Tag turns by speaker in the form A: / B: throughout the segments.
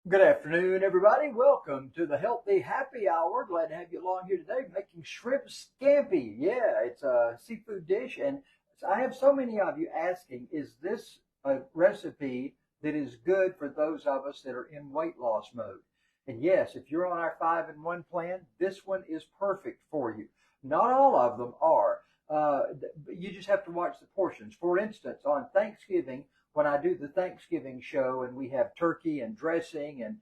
A: Good afternoon, everybody. Welcome to the Healthy Happy Hour. Glad to have you along here today making shrimp scampi. Yeah, it's a seafood dish, and I have so many of you asking, is this a recipe that is good for those of us that are in weight loss mode? And yes, if you're on our 5-in-1 plan, this one is perfect for you. Not all of them are. You just have to watch the portions. For instance, on Thanksgiving, when I do the Thanksgiving show and we have turkey and dressing and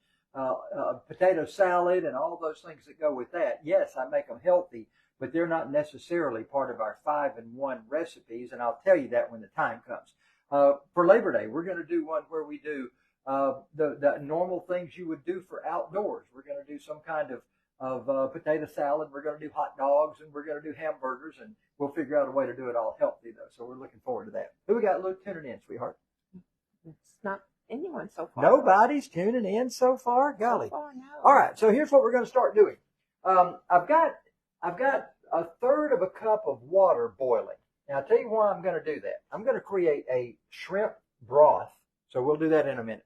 A: potato salad and all those things that go with that, yes, I make them healthy, but they're not necessarily part of our 5-in-1 recipes, and I'll tell you that when the time comes. For Labor Day, we're going to do one where we do the normal things you would do for outdoors. We're going to do some kind of potato salad. We're going to do hot dogs, and we're going to do hamburgers, and we'll figure out a way to do it all healthy, though. So we're looking forward to that. Who we got, Luke, tuning in, sweetheart?
B: It's not anyone so far.
A: Nobody's tuning in so far? Golly.
B: So far, no.
A: All right, so here's what we're going to start doing. I've got a third of a cup of water boiling. Now, I'll tell you why I'm going to do that. I'm going to create a shrimp broth, so we'll do that in a minute.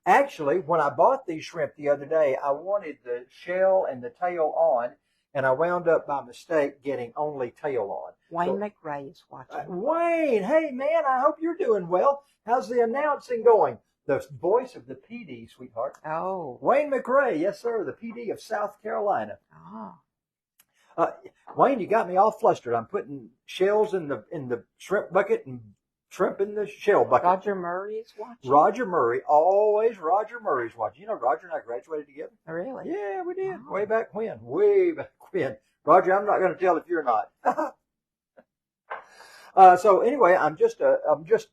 A: Actually, when I bought these shrimp the other day, I wanted the shell and the tail on, and I wound up by mistake getting only tail on.
B: Wayne McRae is watching.
A: Wayne, hey, man, I hope you're doing well. How's the announcing going? The voice of the PD, sweetheart.
B: Oh.
A: Wayne McRae, yes, sir, the PD of South Carolina.
B: Oh.
A: Wayne, you got me all flustered. I'm putting shells in the shrimp bucket and shrimp in the shell bucket.
B: Roger Murray is watching.
A: Roger Murray, always Roger Murray's watching. You know, Roger and I graduated together.
B: Really?
A: Yeah, we did.
B: Wow.
A: Way back when. Way back when. Roger, I'm not going to tell if you're not. So anyway, I'm just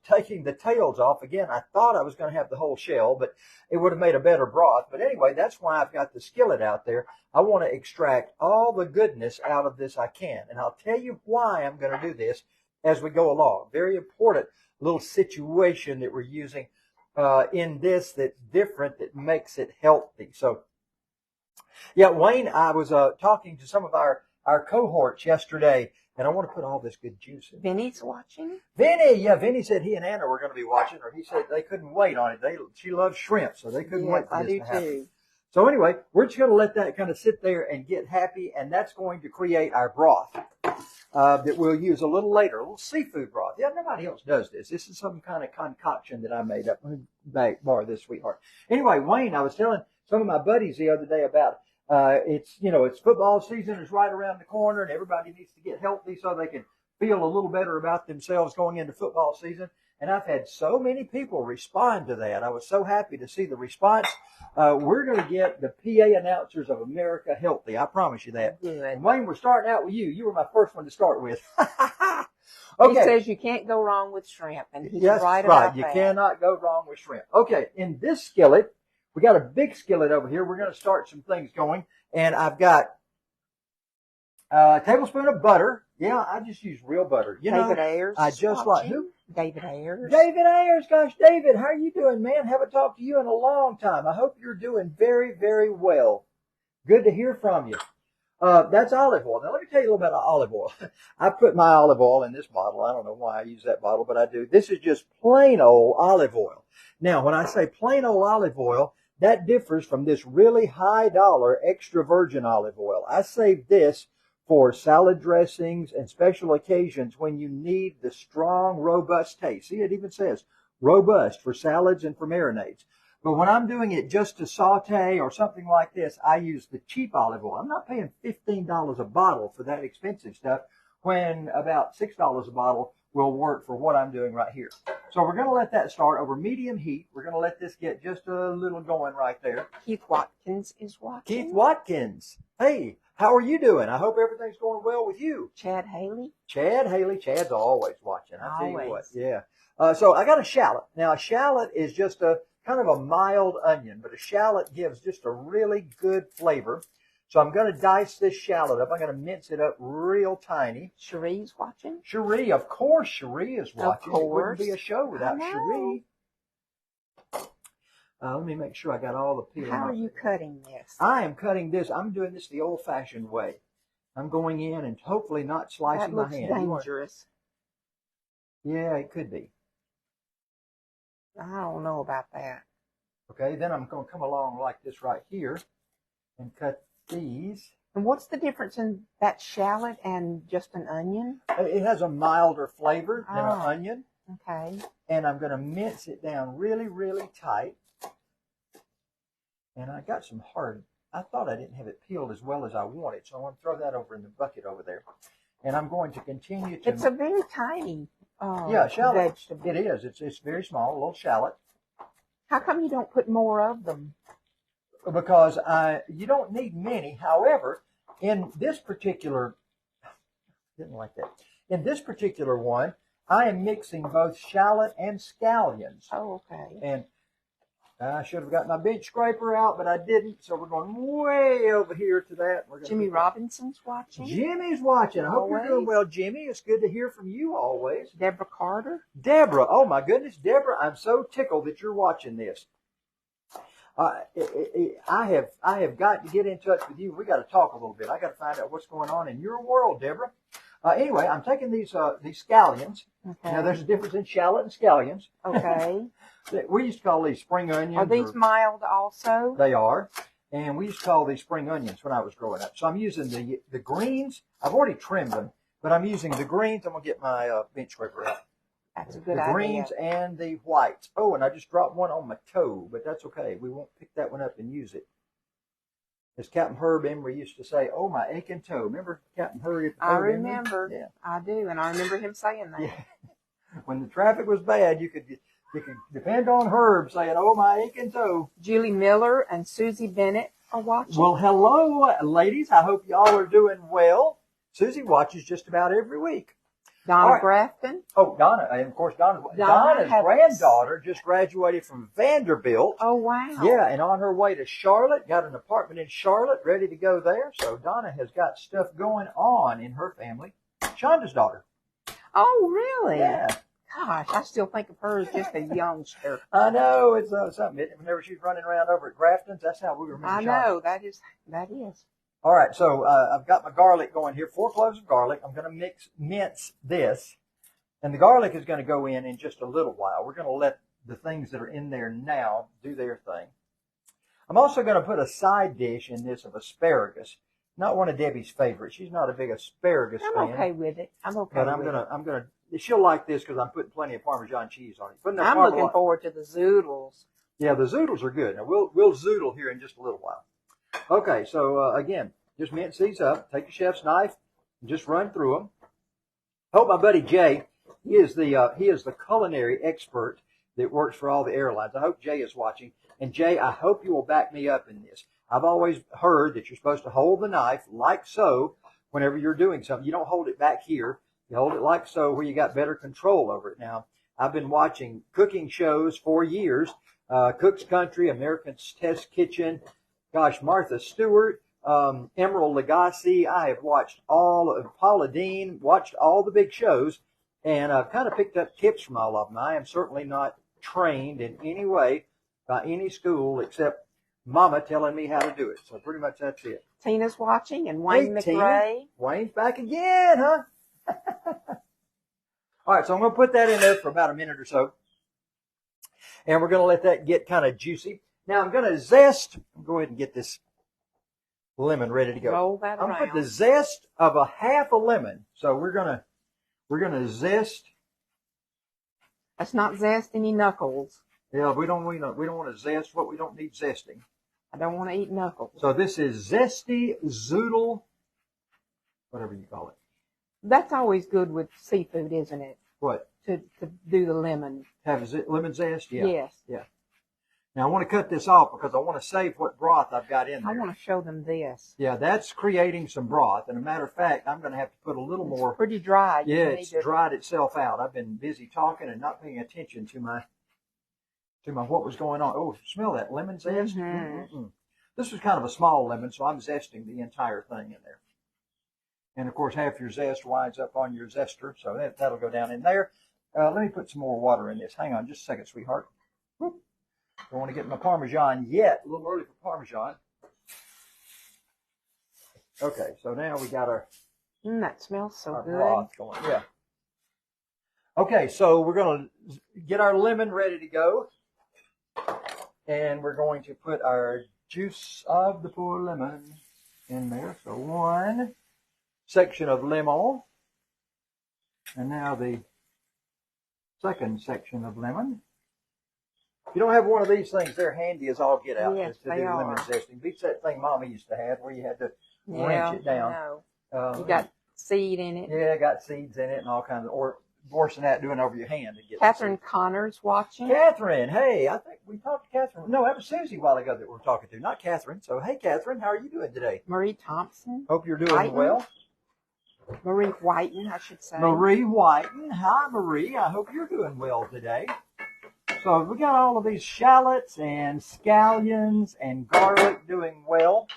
A: taking the tails off. Again, I thought I was going to have the whole shell, but it would have made a better broth. But anyway, that's why I've got the skillet out there. I want to extract all the goodness out of this I can. And I'll tell you why I'm going to do this as we go along. Very important little situation that we're using in this that's different, that makes it healthy. So, yeah, Wayne, I was talking to some of our cohorts yesterday, and I want to put all this good juice in.
B: Vinny's watching?
A: Vinny said he and Anna were going to be watching, or he said they couldn't wait on it. She loves shrimp, so they couldn't wait for this to happen.
B: Too.
A: So anyway, we're just going to let that kind of sit there and get happy, and that's going to create our broth that we'll use a little later, a little seafood broth. Yeah, nobody else does this. This is some kind of concoction that I made up. Let me borrow this, sweetheart. Anyway, Wayne, I was telling some of my buddies the other day about it's football season is right around the corner, and everybody needs to get healthy so they can feel a little better about themselves going into football season. And I've had so many people respond to that. I was so happy to see the response. We're going to get the PA announcers of America healthy. I promise you that.
B: Good.
A: And Wayne, we're starting out with you. You were my first one to start with. Okay.
B: He says you can't go wrong with shrimp, and he's
A: Yes,
B: right about
A: You
B: that.
A: cannot go wrong with shrimp. Okay, in this skillet, we got a big skillet over here. We're going to start some things going. And I've got a tablespoon of butter. Yeah, I just use real butter.
B: David Ayers.
A: I just like who?
B: David Ayers.
A: David Ayers. Gosh, David, how are you doing, man? Haven't talked to you in a long time. I hope you're doing very, very well. Good to hear from you. That's olive oil. Now, let me tell you a little bit about olive oil. I put my olive oil in this bottle. I don't know why I use that bottle, but I do. This is just plain old olive oil. Now, when I say plain old olive oil, that differs from this really high dollar extra virgin olive oil. I save this for salad dressings and special occasions when you need the strong, robust taste. See, it even says robust for salads and for marinades. But when I'm doing it just to saute or something like this, I use the cheap olive oil. I'm not paying $15 a bottle for that expensive stuff when about $6 a bottle will work for what I'm doing right here. So we're going to let that start over medium heat. We're going to let this get just a little going right there.
B: Keith Watkins is watching.
A: Keith Watkins. Hey, how are you doing? I hope everything's going well with you.
B: Chad Haley.
A: Chad Haley. Chad's always watching. I tell you what.
B: Always.
A: Yeah. So I got a shallot. Now, a shallot is just a kind of a mild onion, but a shallot gives just a really good flavor. So I'm going to dice this shallot up. I'm going to mince it up real tiny.
B: Cherie's watching.
A: Cherie, of course, Cherie is watching.
B: Of
A: It wouldn't
B: course.
A: be a show without
B: I know.
A: Cherie. Let me make sure I got all the peeling.
B: How
A: off.
B: are you cutting this?
A: I am cutting this. I'm doing this the old-fashioned way. I'm going in and hopefully not
B: That
A: slicing my
B: looks
A: hand.
B: dangerous.
A: Yeah, it could be.
B: I don't know about that.
A: Okay, then I'm going to come along like this right here and cut these.
B: And what's the difference in that shallot and just an onion?
A: It has a milder flavor than an
B: Oh.
A: onion.
B: Okay.
A: And I'm going to mince it down really, really tight. And I got some hard. I thought I didn't have it peeled as well as I wanted, so I want to throw that over in the bucket over there. And I'm going to continue to.
B: It's a very tiny
A: shallot.
B: vegetable.
A: It is. It's very small, a little shallot.
B: How come you don't put more of them?
A: Because you don't need many. However, in this particular, didn't like that. In this particular one, I am mixing both shallot and scallions.
B: Oh, okay.
A: And I should have got my bench scraper out, but I didn't. So we're going way over here to that. We're gonna
B: Jimmy Robinson's watching.
A: Jimmy's watching. I hope you're doing well, Jimmy. It's good to hear from you always.
B: Deborah Carter.
A: Deborah. Oh, my goodness. Deborah, I'm so tickled that you're watching this. I have got to get in touch with you. We got to talk a little bit. I got to find out what's going on in your world, Deborah. Anyway, I'm taking these scallions.
B: Okay.
A: Now, there's a difference in shallot and scallions.
B: Okay.
A: We used to call these spring onions.
B: Are these mild also?
A: They are. And we used to call these spring onions when I was growing up. So I'm using the greens. I've already trimmed them, but I'm using the greens. I'm going to get my bench scraper out.
B: That's a good
A: idea.
B: idea.
A: The greens and the whites. Oh, and I just dropped one on my toe, but that's okay. We won't pick that one up and use it. As Captain Herb Emery used to say, "Oh, my aching toe." Remember Captain Herb?
B: I remember.
A: Yeah.
B: I do, and I remember him saying that.
A: Yeah. When the traffic was bad, you could depend on Herb saying, "Oh, my aching toe."
B: Julie Miller and Susie Bennett are watching.
A: Well, hello, ladies. I hope y'all are doing well. Susie watches just about every week.
B: Donna Grafton.
A: Oh, Donna. And of course, Donna's granddaughter just graduated from Vanderbilt.
B: Oh, wow.
A: Yeah, and on her way to Charlotte, got an apartment in Charlotte, ready to go there. So Donna has got stuff going on in her family. Shonda's daughter.
B: Oh, really?
A: Yeah.
B: Gosh, I still think of her as just a youngster.
A: I know. It's something. Whenever she's running around over at Grafton's, that's how we remember
B: I
A: Shonda.
B: know. That is.
A: All right, so I've got my garlic going here, 4 cloves of garlic. I'm going to mince this, and the garlic is going to go in just a little while. We're going to let the things that are in there now do their thing. I'm also going to put a side dish in this of asparagus, not one of Debbie's favorites. She's not a big asparagus fan.
B: I'm okay with it. I'm okay
A: but I'm gonna. She'll like this because I'm putting plenty of Parmesan cheese on it.
B: I'm looking forward to the zoodles.
A: Yeah, the zoodles are good. Now we'll zoodle here in just a little while. Okay, so again, just mince these up. Take your chef's knife and just run through them. Hope my buddy Jay, he is the culinary expert that works for all the airlines. I hope Jay is watching. And Jay, I hope you will back me up in this. I've always heard that you're supposed to hold the knife like so whenever you're doing something. You don't hold it back here. You hold it like so where you got better control over it. Now, I've been watching cooking shows for years. Cook's Country, America's Test Kitchen. Gosh, Martha Stewart, Emerald Lagasse. I have watched all of Paula Deen, watched all the big shows, and I've kind of picked up tips from all of them. I am certainly not trained in any way by any school except Mama telling me how to do it. So pretty much that's it.
B: Tina's watching, and Wayne McRae.
A: Wayne's back again, huh? All right, so I'm going to put that in there for about a minute or so, and we're going to let that get kind of juicy. Now I'm going to zest. Go ahead and get this lemon ready to go.
B: Roll that
A: I'm
B: around.
A: going to put the zest of a half a lemon. So we're gonna zest.
B: That's not zest any knuckles.
A: Yeah, we don't want to zest what we don't need zesting.
B: I don't want to eat knuckles.
A: So this is zesty zoodle, whatever you call it.
B: That's always good with seafood, isn't it?
A: What?
B: To do the lemon.
A: Have lemon zest? Yeah.
B: Yes.
A: Yeah. Now I want to cut this off because I want to save what broth I've got in there.
B: I want to show them this.
A: Yeah, that's creating some broth. And a matter of fact, I'm going to have to put a little more.
B: It's pretty dry.
A: Yeah, it's dried itself out. I've been busy talking and not paying attention to my what was going on. Oh, smell that lemon zest.
B: Mm-hmm.
A: This was kind of a small lemon, so I'm zesting the entire thing in there. And of course, half your zest winds up on your zester, so that'll go down in there. Let me put some more water in this. Hang on just a second, sweetheart. Whoop. Don't want to get my Parmesan yet. A little early for Parmesan. Okay, so now we got our
B: that smells so good.
A: broth going. Yeah. Okay, so we're going to get our lemon ready to go. And we're going to put our juice of the poor lemon in there. So one section of lemon. And now the second section of lemon. If you don't have one of these things, they're handy as all get out
B: Yes,
A: to
B: they
A: do
B: are.
A: lemon zesting. Beats that thing Mama used to have where you had to wrench it down.
B: You got seed in it.
A: Yeah, got seeds in it and all kinds of, or worse than that, doing it over your hand. And get
B: Catherine Connor's watching.
A: Catherine, hey, I think we talked to Catherine. No, that was Susie a while ago that we're talking to, not Catherine. So, hey, Catherine, how are you doing today?
B: Marie Thompson.
A: Hope you're doing well.
B: Marie Whiten, I should say.
A: Marie Whiten. Hi, Marie. I hope you're doing well today. So we got all of these shallots and scallions and garlic doing well.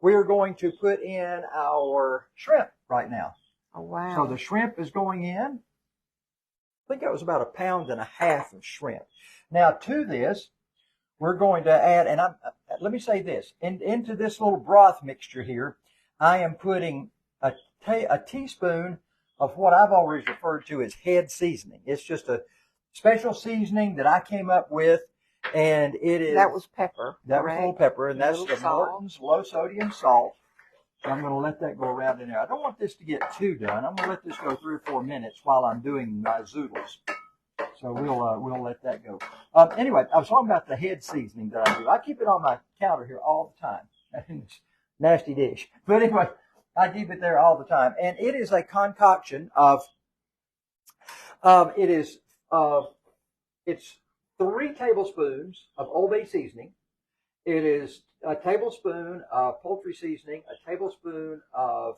A: We're going to put in our shrimp right now.
B: Oh, wow.
A: So the shrimp is going in. I think that was about 1.5 pounds of shrimp. Now to this, we're going to add, and let me say this, into this little broth mixture here, I am putting a teaspoon of what I've always referred to as head seasoning. It's just a special seasoning that I came up with, and it is...
B: That was pepper.
A: That was a little pepper, and that's the
B: salt.
A: Morton's low sodium salt. So I'm going to let that go around in there. I don't want this to get too done. I'm going to let this go 3 or 4 minutes while I'm doing my zoodles. So we'll let that go. Anyway, I was talking about the head seasoning that I do. I keep it on my counter here all the time. Nasty dish. But anyway, I keep it there all the time. And it is a concoction of, it's 3 tablespoons of Old Bay seasoning. It is a tablespoon of poultry seasoning, a tablespoon of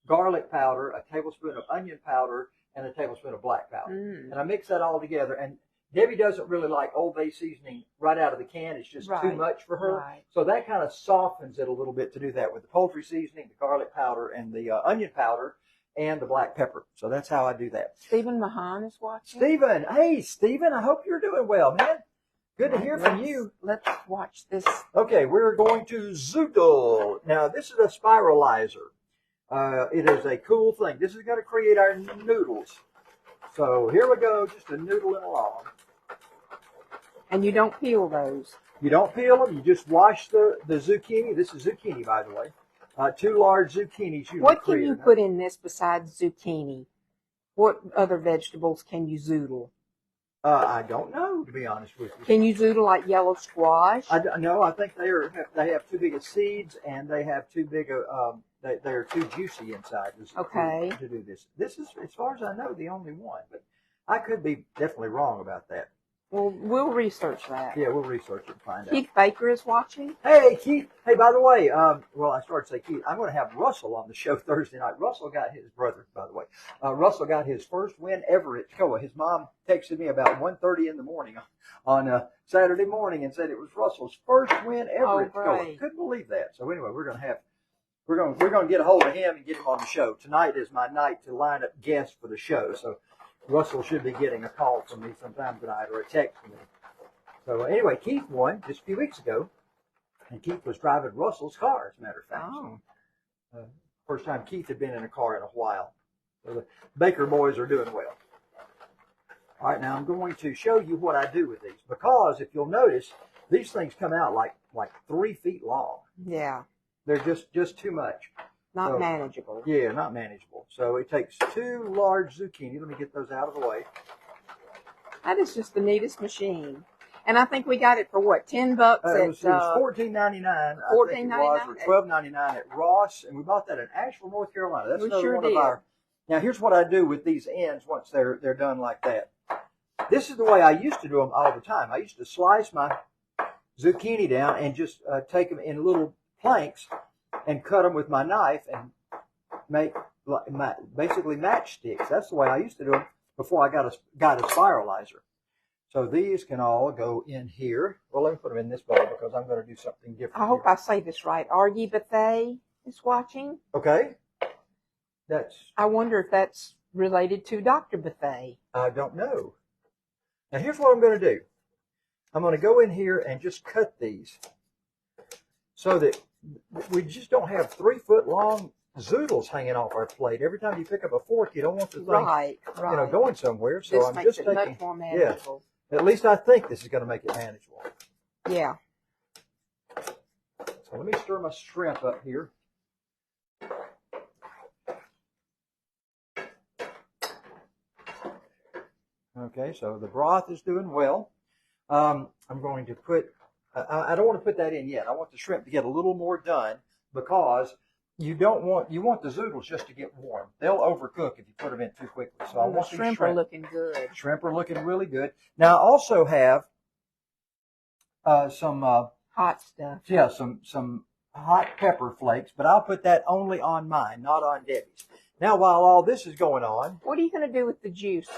A: garlic powder, a tablespoon of onion powder, and a tablespoon of black powder. And I mix that all together. And Debbie doesn't really like Old Bay seasoning right out of the can. It's just too much for her. Right. So that kind of softens it a little bit to do that with the poultry seasoning, the garlic powder, and the onion powder, and the black pepper. So that's how I do that.
B: Stephen Mahan is watching.
A: Stephen, hey, Stephen, I hope you're doing well, man. Good to hear from you.
B: Let's watch this.
A: Okay, we're going to zoodle. Now, this is a spiralizer. It is a cool thing. This is going to create our noodles. So here we go, just a noodling along.
B: And you don't peel those.
A: You don't peel them. You just wash the zucchini. This is zucchini, by the way. 2 large zucchinis.
B: What can you put in this besides zucchini? What other vegetables can you zoodle?
A: I don't know, to be honest with you.
B: Can you zoodle like yellow squash?
A: No, I think they have too big of seeds, and they have too big of they are too juicy inside. To do this. This is, as far as I know, the only one, but I could be definitely wrong about that.
B: Well, we'll research that.
A: Yeah, we'll research it and find out.
B: Keith Baker is watching.
A: Hey, Keith. Hey, by the way, well, I started to say Keith. I'm going to have Russell on the show Thursday night. Russell got his brother, by the way. Russell got his first win ever at Toccoa. His mom texted me about 1:30 in the morning on Saturday morning and said it was Russell's first win ever at Toccoa. Couldn't believe that. So anyway, we're going to get a hold of him and get him on the show. Tonight is my night to line up guests for the show. So Russell should be getting a call from me sometime tonight or a text from me. So anyway, Keith won just a few weeks ago, and Keith was driving Russell's car, as a matter of fact.
B: Oh.
A: So, first time Keith had been in a car in a while. So the Baker boys are doing well. All right, now I'm going to show you what I do with these, because if you'll notice, these things come out like 3 feet long.
B: Yeah.
A: They're just too much.
B: Not manageable.
A: Yeah, not manageable. So it takes 2 large zucchini. Let me get those out of the way.
B: That is just the neatest machine. And I think we got it for what, $10?
A: It was $14.99. $14.99 or $12.99 at Ross, and we bought that in Asheville, North Carolina. That's another one of our. Now here's what I do with these ends once they're done like that. This is the way I used to do them all the time. I used to slice my zucchini down and just take them in little planks and cut them with my knife and make basically matchsticks. That's the way I used to do them before I got a spiralizer. So these can all go in here. Well, let me put them in this bowl because I'm going to do something different.
B: I hope I say this right. Argy Bethay is watching.
A: Okay.
B: I wonder if that's related to Dr. Bethay.
A: I don't know. Now here's what I'm going to do. I'm going to go in here and just cut these so that we just don't have 3-foot long zoodles hanging off our plate. Every time you pick up a fork, you don't want the thing, going somewhere. So
B: this
A: I'm
B: makes
A: just
B: it much more manageable.
A: Yeah, at least I think this is going to make it manageable.
B: Yeah.
A: So let me stir my shrimp up here. Okay, so the broth is doing well. I'm going to put, I don't want to put that in yet. I want the shrimp to get a little more done because you want the zoodles just to get warm. They'll overcook if you put them in too quickly. So I want
B: the shrimp are looking good.
A: Shrimp are looking really good. Now I also have some
B: hot stuff.
A: Yeah, some hot pepper flakes, but I'll put that only on mine, not on Debbie's. Now while all this is going on,
B: what are you going to do with the juice?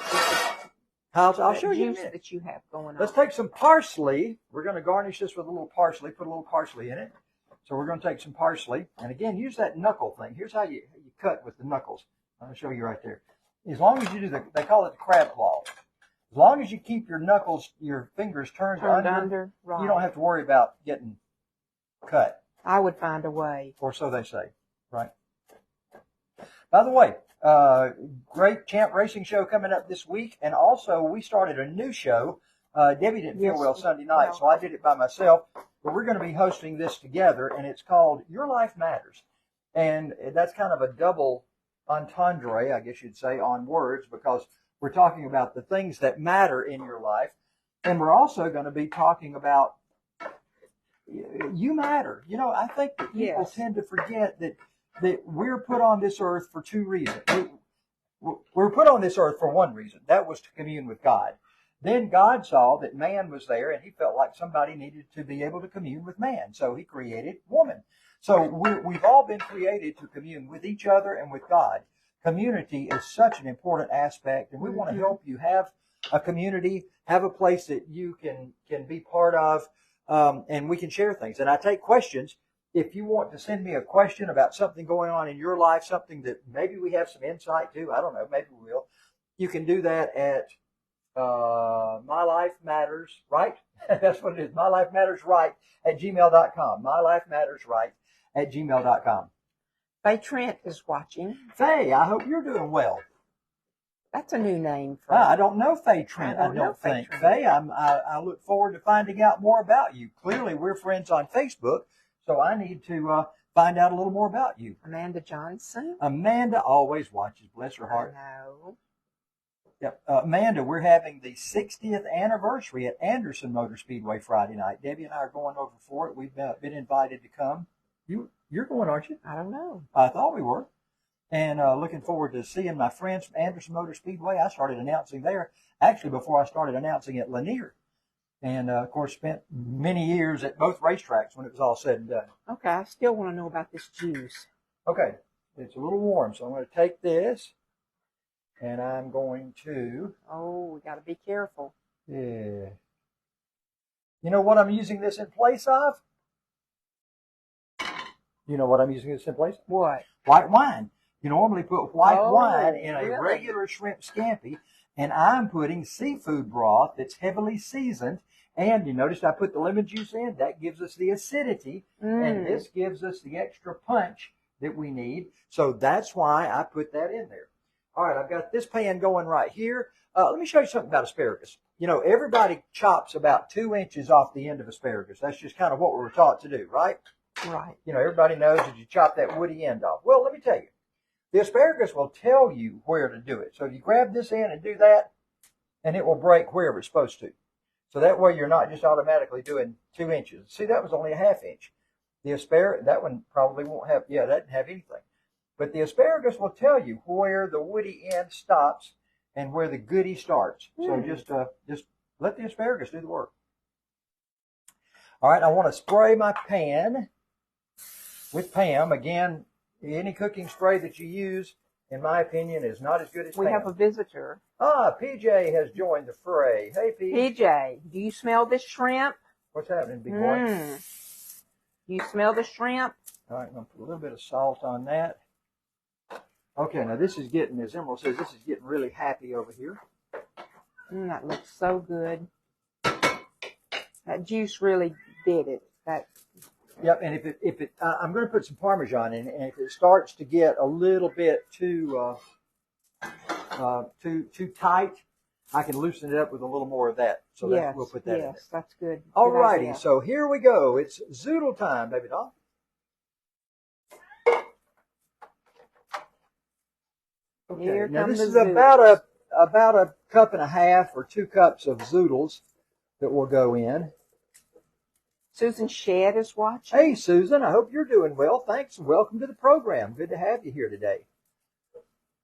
A: I'll show you
B: juice that you have going on.
A: Let's take some parsley. We're going to garnish this with a little parsley. Put a little parsley in it. So we're going to take some parsley, and again, use that knuckle thing. Here's how you cut with the knuckles. I'll show you right there. As long as you do they call it the crab claw. As long as you keep your fingers turned under,
B: right.
A: You don't have to worry about getting cut.
B: I would find a way.
A: Or so they say, right? By the way, great Champ Racing show coming up this week, and also we started a new show. Debbie didn't feel well Sunday night, so I did it by myself. But we're going to be hosting this together, and it's called Your Life Matters. And that's kind of a double entendre, I guess you'd say, on words, because we're talking about the things that matter in your life. And we're also going to be talking about you matter. You know, I think that people tend to forget that we're put on this earth for two reasons. We're put on this earth for one reason. That was to commune with God. Then God saw that man was there, and he felt like somebody needed to be able to commune with man. So he created woman. So we've all been created to commune with each other and with God. Community is such an important aspect, and we want to help you have a community, have a place that you can be part of, and we can share things. And I take questions. If you want to send me a question about something going on in your life, something that maybe we have some insight to, I don't know, maybe we will, you can do that at My Life Matters, right? That's what it is. My Life Matters Right at gmail.com. My Life Matters Right at gmail.com.
B: Faye Trent is watching.
A: Faye, I hope you're doing well.
B: That's a new name for
A: I don't know Faye Trent. I don't think. Faye, I look forward to finding out more about you. Clearly, we're friends on Facebook, so I need to find out a little more about you.
B: Amanda Johnson.
A: Amanda always watches. Bless her heart.
B: No.
A: Yep. Amanda, we're having the 60th anniversary at Anderson Motor Speedway Friday night. Debbie and I are going over for it. We've been invited to come. You're going, aren't you?
B: I don't know.
A: I thought we were. And looking forward to seeing my friends from Anderson Motor Speedway. I started announcing there, actually, before I started announcing at Lanier. And, of course, spent many years at both racetracks when it was all said and done.
B: Okay, I still want to know about this juice.
A: Okay, it's a little warm, so I'm going to take this, and I'm going to...
B: Oh, we got to be careful.
A: Yeah. You know what I'm using this in place of? You know what I'm using this in place of?
B: What?
A: White wine. You normally put white wine in a regular shrimp scampi, and I'm putting seafood broth that's heavily seasoned. And you noticed I put the lemon juice in. That gives us the acidity, and this gives us the extra punch that we need. So that's why I put that in there. All right, I've got this pan going right here. Let me show you something about asparagus. You know, everybody chops about 2 inches off the end of asparagus. That's just kind of what we were taught to do, right?
B: Right.
A: You know, everybody knows that you chop that woody end off. Well, let me tell you. The asparagus will tell you where to do it. So if you grab this end and do that, and it will break wherever it's supposed to. So that way you're not just automatically doing 2 inches. See, that was only a half inch. The asparagus, that one probably won't have, that didn't have anything. But the asparagus will tell you where the woody end stops and where the goody starts. So just let the asparagus do the work. All right, I want to spray my pan with Pam. Again, any cooking spray that you use, in my opinion, is not as good as Pam.
B: We have a visitor.
A: PJ has joined the fray. Hey,
B: PJ, do you smell this shrimp?
A: What's happening, big boy?
B: You smell the shrimp?
A: All right, I'm going to put a little bit of salt on that. Okay, now this is getting, as Emerald says, this is getting really happy over here.
B: That looks so good. That juice really did it.
A: Yep, and if it I'm going to put some Parmesan in it, and if it starts to get a little bit too tight, I can loosen it up with a little more of that. So we'll put that in there.
B: Yes, that's good.
A: All righty, so here we go. It's zoodle time, baby doll. Okay,
B: Here
A: now
B: come
A: this
B: the
A: is
B: zoodles.
A: about a cup and a half or 2 cups of zoodles that will go in.
B: Susan Shedd is watching.
A: Hey, Susan, I hope you're doing well. Thanks and welcome to the program. Good to have you here today.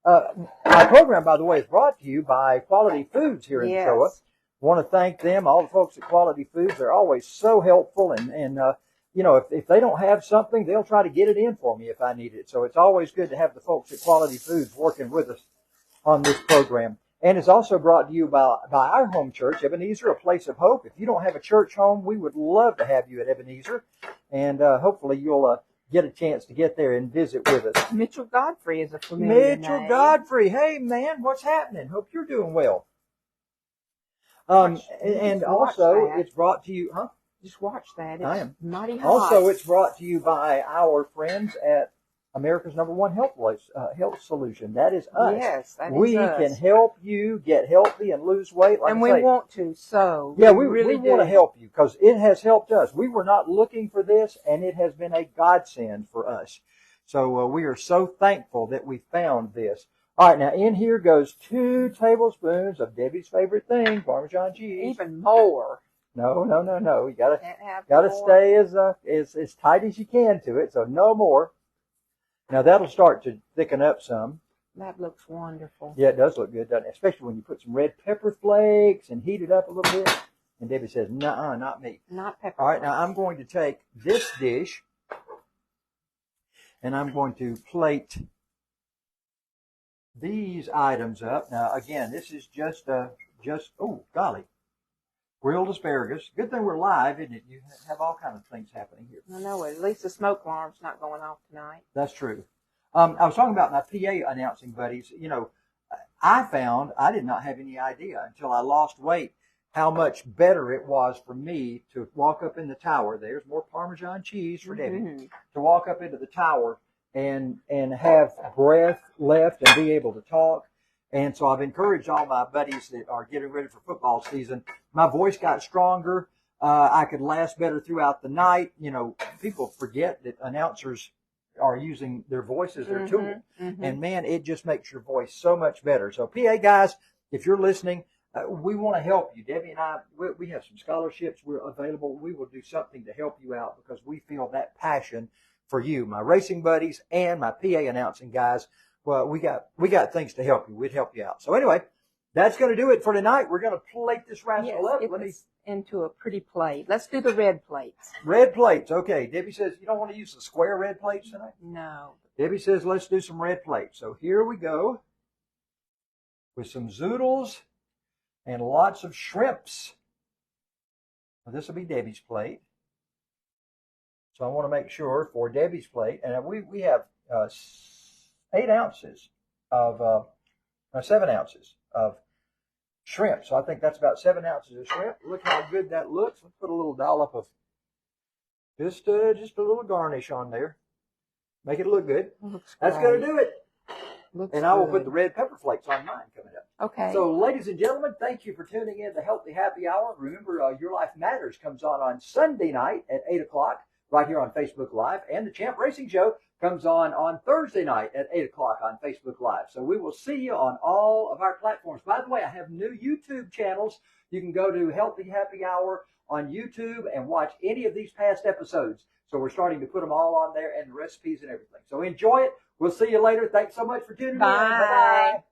A: Our program, by the way, is brought to you by Quality Foods here in Showa.
B: Yes.
A: Want to thank them, all the folks at Quality Foods. They're always so helpful, and you know, if they don't have something, they'll try to get it in for me if I need it. So it's always good to have the folks at Quality Foods working with us on this program. And it's also brought to you by our home church, Ebenezer, a place of hope. If you don't have a church home, we would love to have you at Ebenezer, and hopefully you'll get a chance to get there and visit with us.
B: Mitchell Godfrey is a familiar
A: Mitchell
B: name.
A: Godfrey, hey man, what's happening? Hope you're doing well. And also, it's brought to you, huh?
B: Just watch that. It's
A: I am.
B: mighty hot.
A: Also, it's brought to you by our friends at America's #1 health solution. That is us.
B: Yes, that is
A: we
B: us.
A: can help you get healthy and lose weight. Like
B: and
A: I
B: we
A: say,
B: want to. So
A: yeah,
B: we really
A: want to help you because it has helped us. We were not looking for this, and it has been a godsend for us. So we are so thankful that we found this. All right, now in here goes 2 tablespoons of Debbie's favorite thing, Parmesan cheese.
B: Even more.
A: No. You gotta
B: more.
A: stay as tight as you can to it. So no more. Now that'll start to thicken up some.
B: That looks wonderful.
A: Yeah, it does look good, doesn't it? Especially when you put some red pepper flakes and heat it up a little bit. And Debbie says, "Nuh-uh, not me."
B: Not pepper.
A: All right, now I'm going to take this dish and I'm going to plate these items up. Now again, this is just oh golly, grilled asparagus. Good thing we're live, isn't it? You have all kinds of things happening here.
B: I know. At least the smoke alarm's not going off tonight.
A: That's true. I was talking about my PA announcing buddies. You know, I found I did not have any idea until I lost weight how much better it was for me to walk up in the tower. There's more Parmesan cheese for Debbie. To walk up into the tower and have breath left and be able to talk. And so I've encouraged all my buddies that are getting ready for football season. My voice got stronger. I could last better throughout the night. You know, people forget that announcers are using their voice as their tool. And man, it just makes your voice so much better. So PA guys, if you're listening, we want to help you. Debbie and I, we have some scholarships. We're available. We will do something to help you out because we feel that passion for you, my racing buddies and my PA announcing guys. Well, we got things to help you. We'd help you out. So anyway, that's going to do it for tonight. We're going to plate this rascal up.
B: Let me into a pretty plate. Let's do the red plates.
A: Red plates. Okay. Debbie says you don't want to use the square red plates tonight?
B: No.
A: Debbie says let's do some red plates. So here we go with some zoodles and lots of shrimps. Now, this will be Debbie's plate. So I want to make sure for Debbie's plate, and we have 7 ounces of shrimp. So I think that's about 7 ounces of shrimp. Look how good that looks. Let's put a little dollop of just a little garnish on there. Make it look good. That's going to do it. And I will put the red pepper flakes on mine coming up.
B: Okay.
A: So, ladies and gentlemen, thank you for tuning in to Healthy Happy Hour. Remember, Your Life Matters comes on Sunday night at 8 o'clock right here on Facebook Live. And the Champ Racing Show comes on Thursday night at 8 o'clock on Facebook Live. So we will see you on all of our platforms. By the way, I have new YouTube channels. You can go to Healthy Happy Hour on YouTube and watch any of these past episodes. So we're starting to put them all on there and the recipes and everything. So enjoy it. We'll see you later. Thanks so much for tuning in. Bye-bye.